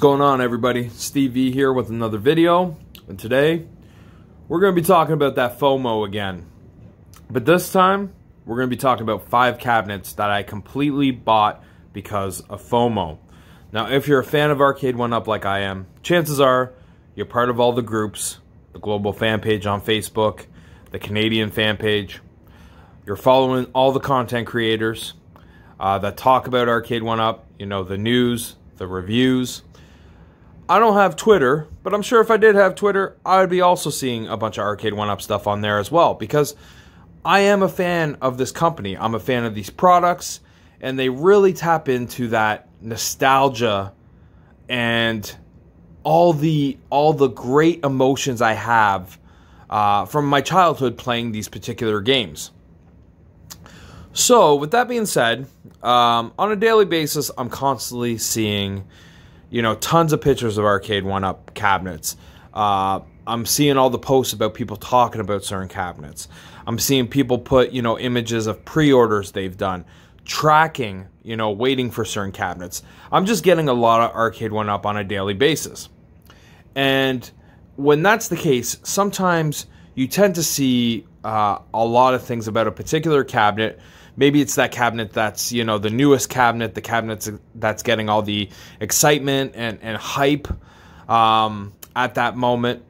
going on, everybody? Steve V here with another video, and today we're going to be talking about that FOMO again. But this time we're going to be talking about 5 cabinets that I completely bought because of FOMO. Now, if you're a fan of Arcade1Up like I am, chances are you're part of all the groups, the global fan page on Facebook, the Canadian fan page. You're following all the content creators that talk about Arcade1Up, you know, the news, the reviews. I don't have Twitter, but I'm sure if I did have Twitter, I would be also seeing a bunch of Arcade1Up stuff on there as well, because I am a fan of this company. I'm a fan of these products, and they really tap into that nostalgia and all the great emotions I have from my childhood playing these particular games. So, with that being said, on a daily basis, I'm constantly seeing, you know, tons of pictures of Arcade1Up cabinets. I'm seeing all the posts about people talking about certain cabinets. I'm seeing people put, you know, images of pre-orders they've done, tracking, you know, waiting for certain cabinets. I'm just getting a lot of Arcade1Up on a daily basis. And when that's the case, sometimes you tend to see a lot of things about a particular cabinet. Maybe it's that cabinet that's, you know, the newest cabinet, the cabinet that's getting all the excitement and hype at that moment.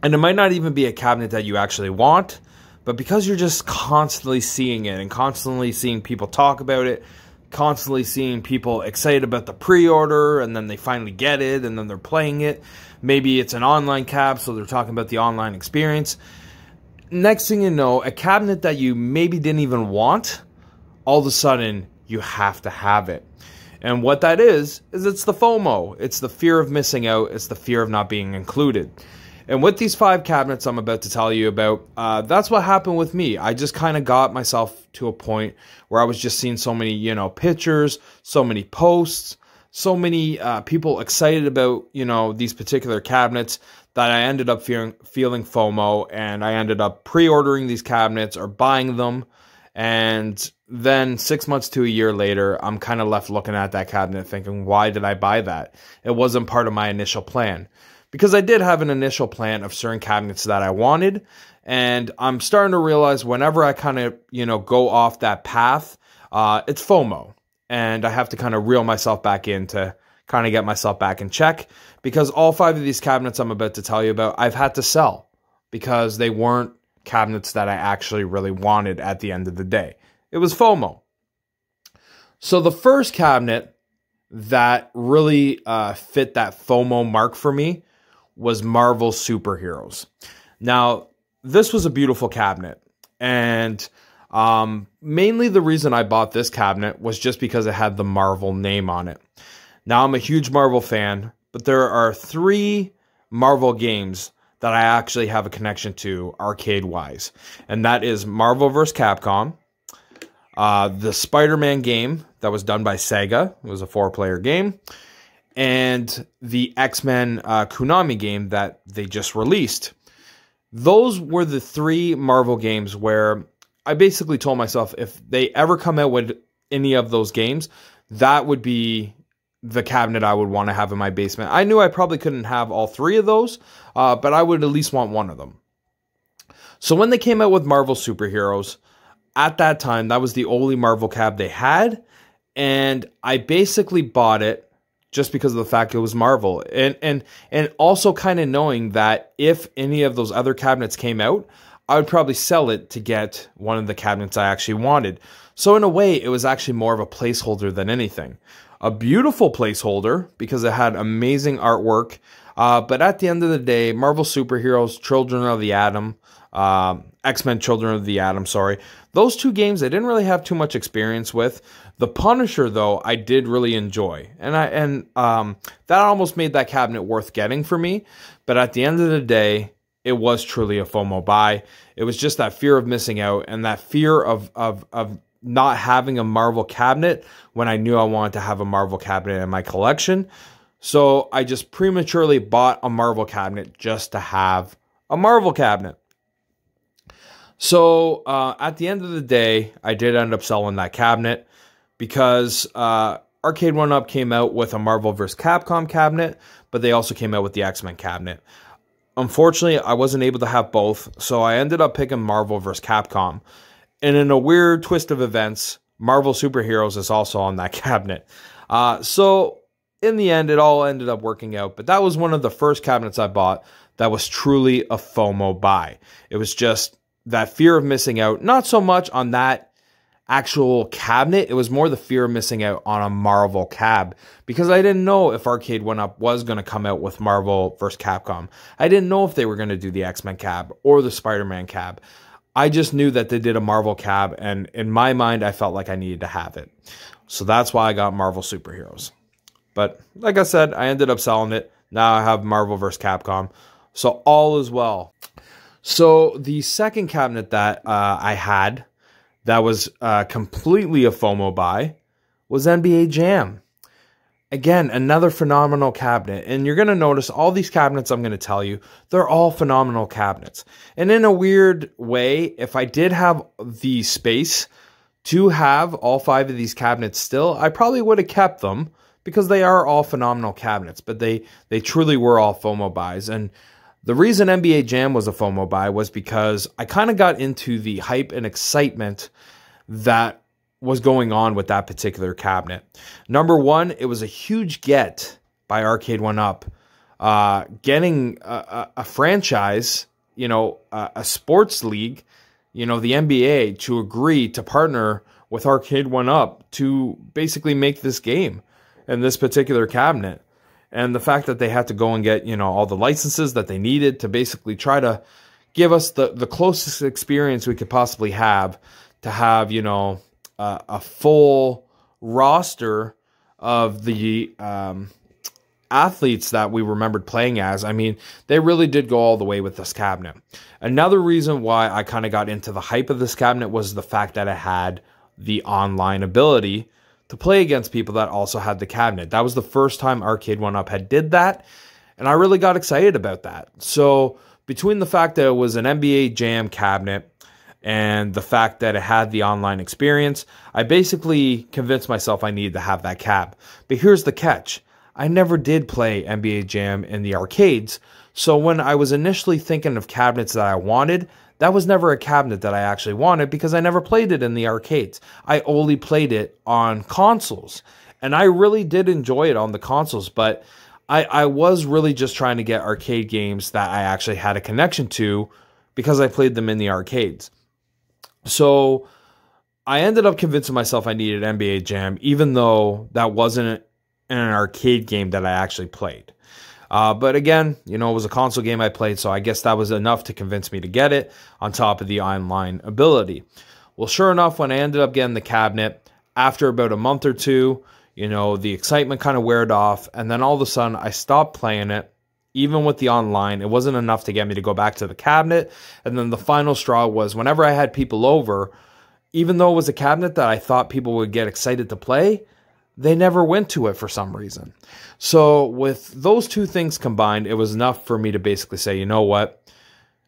And it might not even be a cabinet that you actually want, but because you're just constantly seeing it and constantly seeing people talk about it, constantly seeing people excited about the pre-order, and then they finally get it, and then they're playing it. Maybe it's an online cab, so they're talking about the online experience. Next thing you know, a cabinet that you maybe didn't even want, all of a sudden, you have to have it. And what that is it's the FOMO. It's the fear of missing out. It's the fear of not being included. And with these 5 cabinets I'm about to tell you about, that's what happened with me. I just kind of got myself to a point where I was just seeing so many, you know, pictures, so many posts, so many people excited about, you know, these particular cabinets, that I ended up feeling FOMO, and I ended up pre-ordering these cabinets or buying them. And then 6 months to a year later, I'm kind of left looking at that cabinet thinking, why did I buy that? It wasn't part of my initial plan. Because I did have an initial plan of certain cabinets that I wanted, and I'm starting to realize whenever I kind of, you know, go off that path, it's FOMO. And I have to kind of reel myself back in to kind of get myself back in check, because all 5 of these cabinets I'm about to tell you about, I've had to sell because they weren't cabinets that I actually really wanted at the end of the day. It was FOMO. So the first cabinet that really fit that FOMO mark for me was Marvel Superheroes. Now, this was a beautiful cabinet, and mainly the reason I bought this cabinet was just because it had the Marvel name on it. Now, I'm a huge Marvel fan, but there are 3 Marvel games that I actually have a connection to arcade-wise, and that is Marvel vs. Capcom, the Spider-Man game that was done by Sega. It was a 4-player game, and the X-Men Konami game that they just released. Those were the 3 Marvel games where I basically told myself if they ever come out with any of those games, that would be the cabinet I would want to have in my basement. I knew I probably couldn't have all 3 of those, but I would at least want one of them. So when they came out with Marvel Superheroes, at that time, that was the only Marvel cab they had, and I basically bought it just because of the fact it was Marvel. And also kind of knowing that if any of those other cabinets came out, I would probably sell it to get one of the cabinets I actually wanted. So in a way, it was actually more of a placeholder than anything. A beautiful placeholder because it had amazing artwork. But at the end of the day, Marvel Superheroes, Children of the Atom, X-Men Children of the Atom, sorry. Those 2 games I didn't really have too much experience with. The Punisher, though, I did really enjoy. And that almost made that cabinet worth getting for me. But at the end of the day, it was truly a FOMO buy. It was just that fear of missing out and that fear of not having a Marvel cabinet when I knew I wanted to have a Marvel cabinet in my collection. So I just prematurely bought a Marvel cabinet just to have a Marvel cabinet. So at the end of the day, I did end up selling that cabinet because Arcade1Up came out with a Marvel vs. Capcom cabinet, but they also came out with the X-Men cabinet. Unfortunately, I wasn't able to have both, so I ended up picking Marvel vs. Capcom. And in a weird twist of events, Marvel Superheroes is also on that cabinet. So in the end, it all ended up working out. But that was one of the first cabinets I bought that was truly a FOMO buy. It was just that fear of missing out, not so much on that actual cabinet. It was more the fear of missing out on a Marvel cab, because I didn't know if Arcade1Up was going to come out with Marvel vs. Capcom. I didn't know if they were going to do the X-Men cab or the Spider-Man cab. I just knew that they did a Marvel cab, and in my mind, I felt like I needed to have it. So that's why I got Marvel Superheroes. But like I said, I ended up selling it. Now I have Marvel vs. Capcom. So all is well. So the second cabinet that I had that was completely a FOMO buy was NBA Jam. Again, another phenomenal cabinet. And you're going to notice all these cabinets I'm going to tell you, they're all phenomenal cabinets. And in a weird way, if I did have the space to have all 5 of these cabinets still, I probably would have kept them, because they are all phenomenal cabinets. But they truly were all FOMO buys. And the reason NBA Jam was a FOMO buy was because I kind of got into the hype and excitement that was going on with that particular cabinet. Number one, it was a huge get by Arcade1Up, getting a franchise, a sports league, the NBA, to agree to partner with Arcade1Up to basically make this game and this particular cabinet. And the fact that they had to go and get, all the licenses that they needed to basically try to give us the closest experience we could possibly have, to have, a full roster of the athletes that we remembered playing as. I mean, they really did go all the way with this cabinet. Another reason why I kind of got into the hype of this cabinet was the fact that it had the online ability to play against people that also had the cabinet. That was the first time Arcade1Up had did that, and I really got excited about that. So between the fact that it was an NBA Jam cabinet and the fact that it had the online experience, I basically convinced myself I needed to have that cab. But here's the catch. I never did play NBA Jam in the arcades, so when I was initially thinking of cabinets that I wanted, that was never a cabinet that I actually wanted, because I never played it in the arcades. I only played it on consoles, and I really did enjoy it on the consoles, but I was really just trying to get arcade games that I actually had a connection to, because I played them in the arcades. So I ended up convincing myself I needed NBA Jam, even though that wasn't an arcade game that I actually played. But again, it was a console game I played, so I guess that was enough to convince me to get it, on top of the online ability. Well, sure enough, when I ended up getting the cabinet, after about a month or two, the excitement kind of weared off, and then all of a sudden, I stopped playing it. Even with the online, it wasn't enough to get me to go back to the cabinet. And then the final straw was whenever I had people over, even though it was a cabinet that I thought people would get excited to play, they never went to it for some reason. So with those two things combined, it was enough for me to basically say, you know what,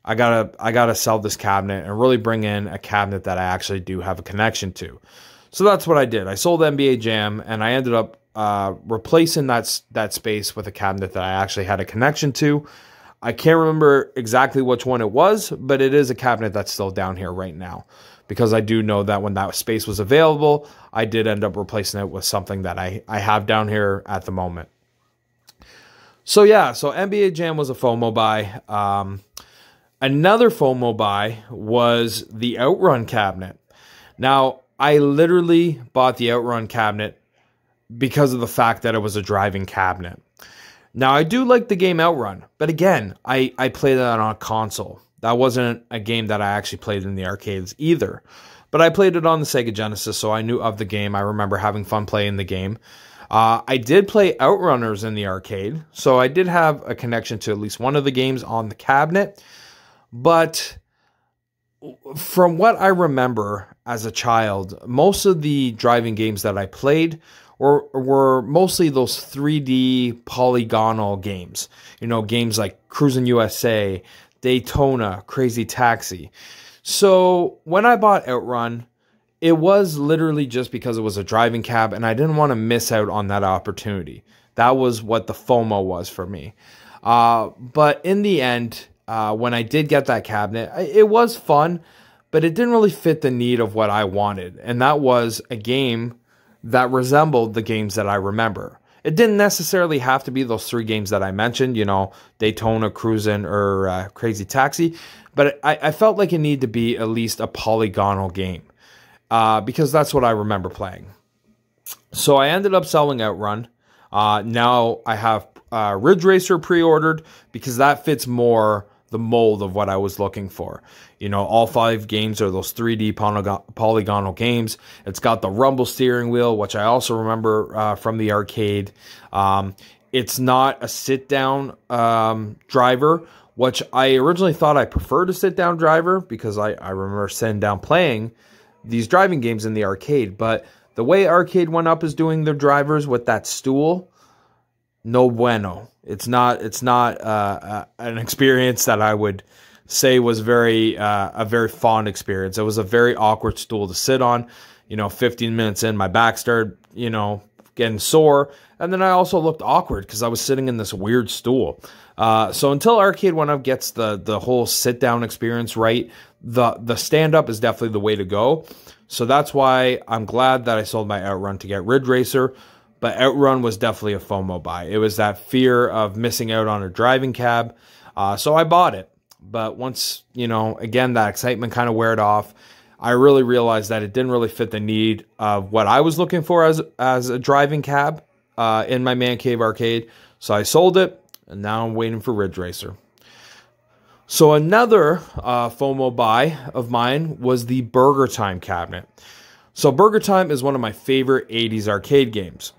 I gotta sell this cabinet and really bring in a cabinet that I actually do have a connection to. So that's what I did. I sold NBA Jam, and I ended up replacing that space with a cabinet that I actually had a connection to. I can't remember exactly which one it was, but it is a cabinet that's still down here right now, because I do know that when that space was available, I did end up replacing it with something that I have down here at the moment. So yeah, so NBA Jam was a FOMO buy. Another FOMO buy was the Outrun cabinet. Now, I literally bought the Outrun cabinet because of the fact that it was a driving cabinet. Now, I do like the game Outrun, but again, I played that on a console. That wasn't a game that I actually played in the arcades either. But I played it on the Sega Genesis, so I knew of the game. I remember having fun playing the game. I did play Outrunners in the arcade, so I did have a connection to at least one of the games on the cabinet. But from what I remember as a child, most of the driving games that I played were mostly those 3D polygonal games. Games like Cruis'n USA, Daytona, Crazy Taxi. So when I bought Outrun, it was literally just because it was a driving cab and I didn't want to miss out on that opportunity. That was what the FOMO was for me. But in the end, when I did get that cabinet, it was fun, but it didn't really fit the need of what I wanted. And that was a game that resembled the games that I remember. It didn't necessarily have to be those 3 games that I mentioned, you know, Daytona, Cruisin', or Crazy Taxi. But I felt like it needed to be at least a polygonal game. Because that's what I remember playing. So I ended up selling Outrun. Now I have Ridge Racer pre-ordered because that fits more the mold of what I was looking for. You know, all 5 games are those 3D polygonal games. It's got the rumble steering wheel, which I also remember from the arcade. It's not a sit-down driver, which I originally thought I preferred a sit-down driver because I remember sitting down playing these driving games in the arcade. But the way Arcade 1-Up is doing their drivers with that stool, no bueno. It's not an experience that I would say was a very fond experience. It was a very awkward stool to sit on. You know, 15 minutes in, my back started, you know, getting sore. And then I also looked awkward because I was sitting in this weird stool. So until Arcade 1-Up gets the whole sit-down experience right, the stand-up is definitely the way to go. So that's why I'm glad that I sold my Outrun to get Ridge Racer. But Outrun was definitely a FOMO buy. It was that fear of missing out on a driving cab. So I bought it. But once, you know, again, that excitement kind of wore off, I really realized that it didn't really fit the need of what I was looking for as a driving cab in my Man Cave arcade. So I sold it, and now I'm waiting for Ridge Racer. So another FOMO buy of mine was the Burger Time cabinet. So Burger Time is one of my favorite 80s arcade games.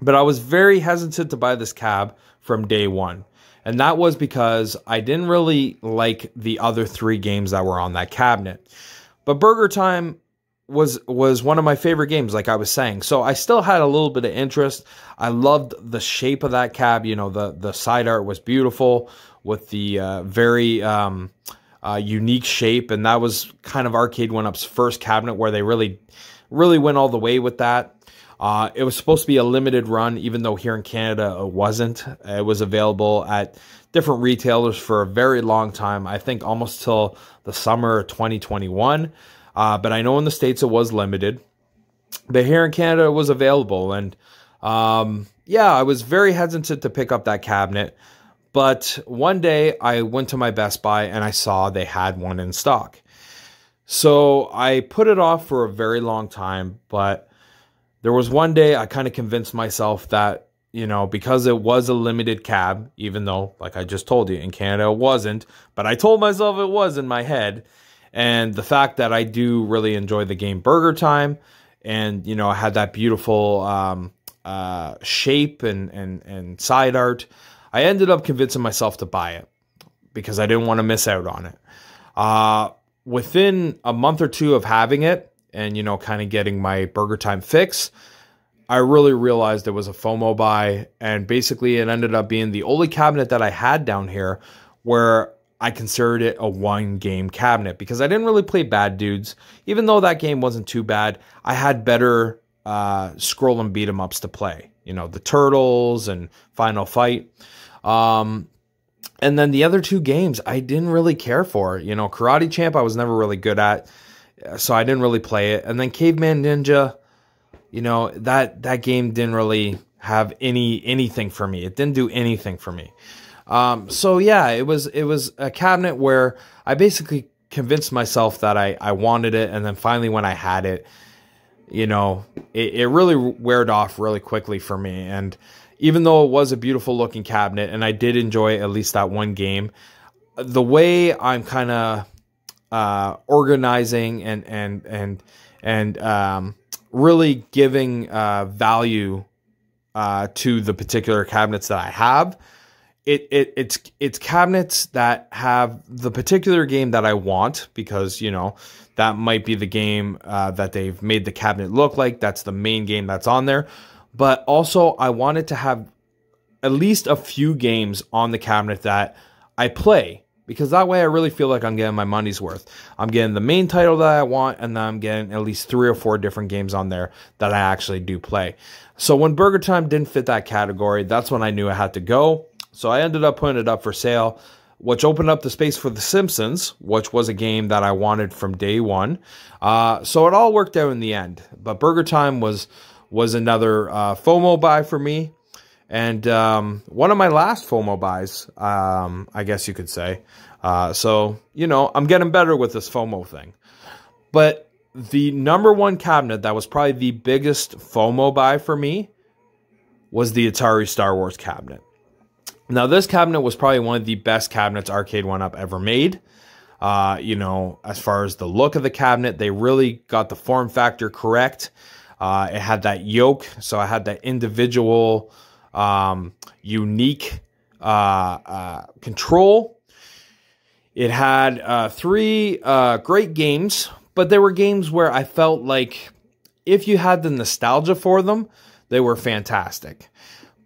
But I was very hesitant to buy this cab from day one. And that was because I didn't really like the other 3 games that were on that cabinet. But Burger Time was one of my favorite games, like I was saying. So I still had a little bit of interest. I loved the shape of that cab. You know, the side art was beautiful with the very unique shape. And that was kind of Arcade 1-Up's first cabinet where they really went all the way with that. It was supposed to be a limited run, even though here in Canada it wasn't. It was available at different retailers for a very long time. I think almost till the summer of 2021. But I know in the States it was limited. But here in Canada it was available. And yeah, I was very hesitant to pick up that cabinet. But one day I went to my Best Buy and I saw they had one in stock. So I put it off for a very long time, but there was one day I kind of convinced myself that, you know, because it was a limited cab, even though, like I just told you, in Canada it wasn't, but I told myself it was in my head. And the fact that I do really enjoy the game Burger Time, and, you know, I had that beautiful shape and side art, I ended up convincing myself to buy it because I didn't want to miss out on it. Within a month or 2 of having it, and, you know, kind of getting my Burger Time fix, I really realized it was a FOMO buy. And basically it ended up being the only cabinet that I had down here where I considered it a 1-game cabinet because I didn't really play Bad Dudes. Even though that game wasn't too bad, I had better scroll and beat 'em ups to play. You know, the Turtles and Final Fight. And then the other 2 games I didn't really care for. You know, Karate Champ I was never really good at, so I didn't really play it. And then Caveman Ninja, you know, that game didn't really have anything for me. It didn't do anything for me. So yeah, it was a cabinet where I basically convinced myself that I wanted it, and then finally when I had it, you know, it really wore off really quickly for me. And even though it was a beautiful looking cabinet, and I did enjoy at least that 1 game, the way I'm kind of organizing and really giving value to the particular cabinets that I have, it's cabinets that have the particular game that I want, because, you know, that might be the game that they've made the cabinet look like. That's the main game that's on there. But also I wanted to have at least a few games on the cabinet that I play, because that way I really feel like I'm getting my money's worth. I'm getting the main title that I want, and then I'm getting at least 3 or 4 different games on there that I actually do play. So when Burger Time didn't fit that category, that's when I knew I had to go. So I ended up putting it up for sale, which opened up the space for The Simpsons, which was a game that I wanted from day one. So it all worked out in the end. But Burger Time was another FOMO buy for me. And one of my last FOMO buys, I guess you could say. So, you know, I'm getting better with this FOMO thing. But the number one cabinet that was probably the biggest FOMO buy for me was the Atari Star Wars cabinet. Now, this cabinet was probably one of the best cabinets Arcade1Up ever made. You know, as far as the look of the cabinet, they really got the form factor correct. It had that yoke, so I had that individual... unique control. It had 3 great games, but they were games where I felt like if you had the nostalgia for them, they were fantastic.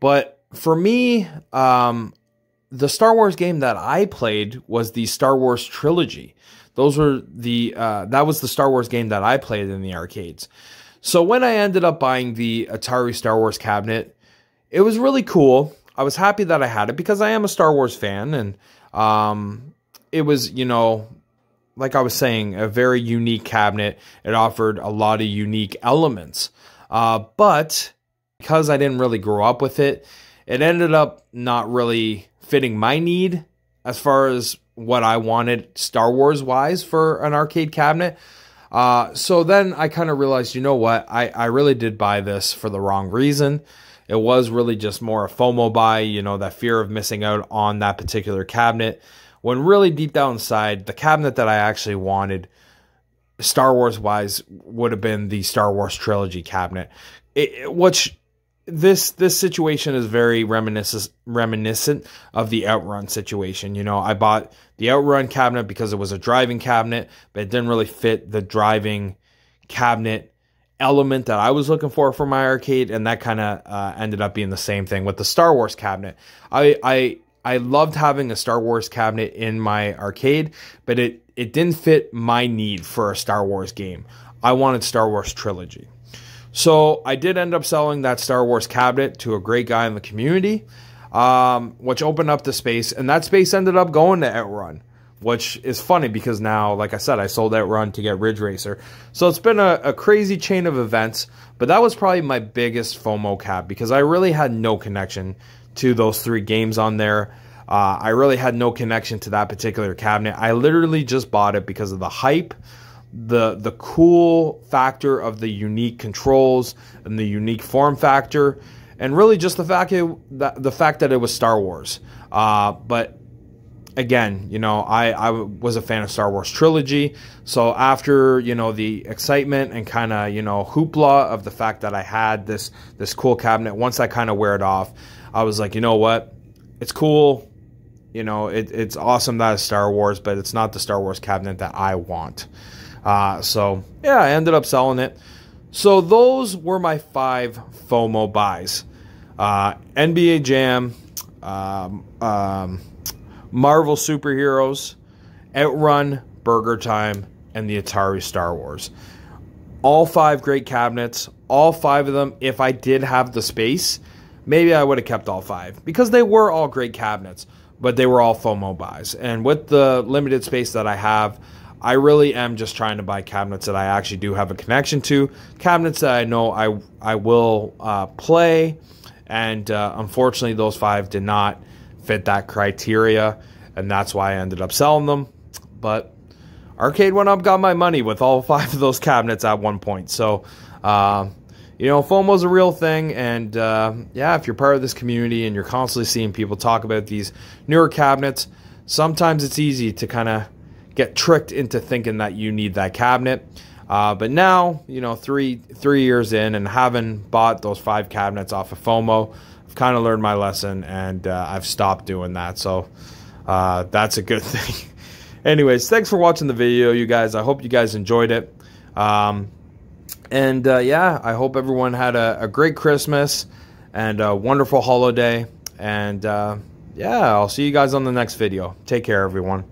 But for me, the Star Wars game that I played was the Star Wars trilogy. Those were that was the Star Wars game that I played in the arcades. So when I ended up buying the Atari Star Wars cabinet, it was really cool. I was happy that I had it because I am a Star Wars fan. And it was, you know, like I was saying, a very unique cabinet. It offered a lot of unique elements. But because I didn't really grow up with it, it ended up not really fitting my need as far as what I wanted Star Wars-wise for an arcade cabinet. So then I kind of realized, you know what? I really did buy this for the wrong reason. It was really just more a FOMO buy, you know, that fear of missing out on that particular cabinet. When really deep down inside, the cabinet that I actually wanted, Star Wars-wise, would have been the Star Wars trilogy cabinet. Which this situation is very reminiscent of the Outrun situation. You know, I bought the Outrun cabinet because it was a driving cabinet, but it didn't really fit the driving cabinet element that I was looking for my arcade, and that kind of ended up being the same thing with the Star Wars cabinet. I loved having a Star Wars cabinet in my arcade, but it didn't fit my need for a Star Wars game. I wanted Star Wars trilogy. So I did end up selling that Star Wars cabinet to a great guy in the community, which opened up the space, and that space ended up going to Outrun. Which is funny because now, like I said, I sold Outrun to get Ridge Racer. So it's been a crazy chain of events. But that was probably my biggest FOMO cab because I really had no connection to those 3 games on there. I really had no connection to that particular cabinet. I literally just bought it because of the hype, the cool factor of the unique controls and the unique form factor, and really just the fact that it was Star Wars. But again, you know, I was a fan of Star Wars trilogy. So after, you know, the excitement and kind of, you know, hoopla of the fact that I had this cool cabinet, once I kind of wear it off, I was like, you know what? It's cool. You know, it's awesome that it's Star Wars, but it's not the Star Wars cabinet that I want. So yeah, I ended up selling it. So those were my 5 FOMO buys. NBA Jam, Marvel Superheroes, Outrun, Burger Time, and the Atari Star Wars. All 5 great cabinets. All 5 of them, if I did have the space, maybe I would have kept all 5. Because they were all great cabinets, but they were all FOMO buys. And with the limited space that I have, I really am just trying to buy cabinets that I actually do have a connection to. Cabinets that I know I will play. And unfortunately, those 5 did not fit that criteria, and that's why I ended up selling them. But Arcade1Up got my money with all 5 of those cabinets at one point. So you know, FOMO's a real thing, and yeah, if you're part of this community and you're constantly seeing people talk about these newer cabinets, sometimes it's easy to kind of get tricked into thinking that you need that cabinet. But now, you know, three years in and having bought those 5 cabinets off of FOMO, kind of learned my lesson, and I've stopped doing that, so that's a good thing. Anyways, thanks for watching the video, you guys. I hope you guys enjoyed it, and yeah, I hope everyone had a great Christmas and a wonderful holiday, and yeah, I'll see you guys on the next video. Take care, everyone.